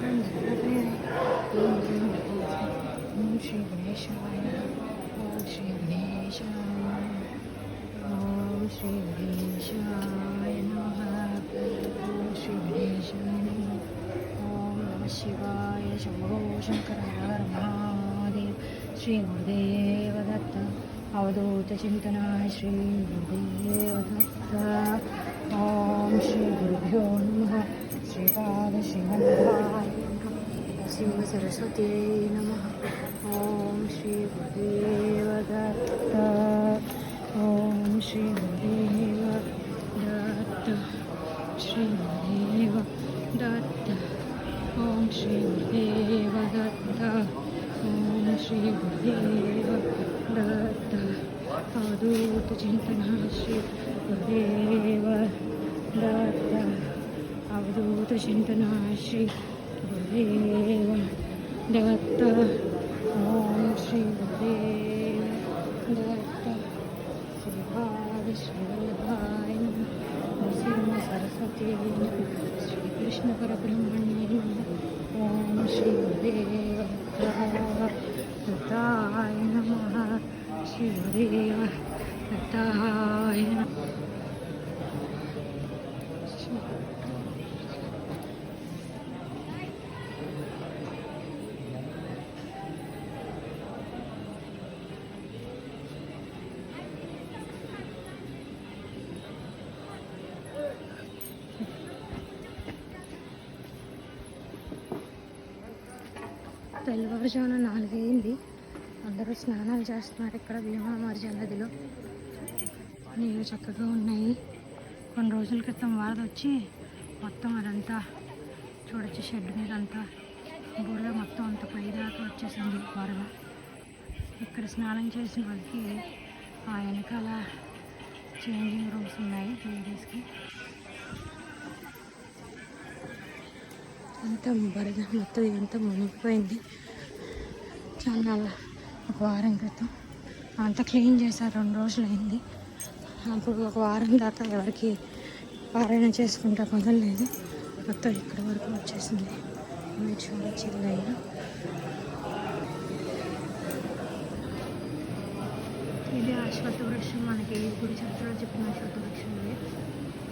ఓం శ్రీ గణేశాయ ఓం శ్రీ గణేశాయ ఓం శ్రీ గణేశాయ నమః ఓం శ్రీ గణేశాయ నమః ఓం నమః శివాయ శంభో శంకర హర మహాదేవ్ శ్రీ గురుదేవ దత్త అవధూత చింతనాయ శ్రీ గురుదేవ దత్త ఓం శ్రీ గురుభ్యో నమః శ్రీపాద శ్రీవల్లభాయ సింహ సరస్వతి నమః ఓం శ్రీ గురుదేవ దత్త ఓం శ్రీ గురుదేవ దత్త శ్రీ గురుదేవ దత్త ఓం శ్రీ గురుదేవ దత్త ఓం శ్రీ గురుదేవ దత్త అవధూత చింతన శ్రీ గురుదేవ దత్త అవధూత చింతన శ్రీ గురుదేవ దత్త ఓం శ్రీ గురుదేవ దత్త శ్రీపాద శ్రీవల్లభాయ నరసింహ సరస్వతి శ్రీకృష్ణ పరబ్రహ్మణ్యే ఓం శ్రీ గురుదేవ దత్తాయ నమః శ్రీ గురుదేవ దత్తాయ నమః తెల్లవారుజామున 4 అయింది. అందరూ స్నానాలు చేస్తున్నారు. ఇక్కడ భీమామార్జన నదిలో నీళ్ళు చక్కగా ఉన్నాయి. కొన్ని రోజుల క్రితం వరద వచ్చి మొత్తం అదంతా చూడొచ్చు. షెడ్ మీద అంతా బురద మొత్తం అంత పైదాకా వచ్చేసింది వరద. ఇక్కడ స్నానం చేసిన వాళ్ళకి ఆ వెనకాల చేంజింగ్ రూమ్స్ ఉన్నాయి లేడీస్కి. అంతా బరద మొత్తం ఇదంతా మునిగిపోయింది. చాలా ఒక వారం క్రితం అంతా క్లీన్ చేశారు. 2 రోజులు అయింది. అప్పుడు ఒక వారం దాకా ఎవరికి పారాయణ చేసుకుంటా కుదరలేదు. మొత్తం ఇక్కడ వరకు వచ్చేసింది. మీరు చూడొచ్చు ఇల్లైనా. ఇది అశ్వత్థ వృక్షం. మనకి గుడి చరిత్రలో చెప్పిన అశ్వత్థ వృక్షం ఇది.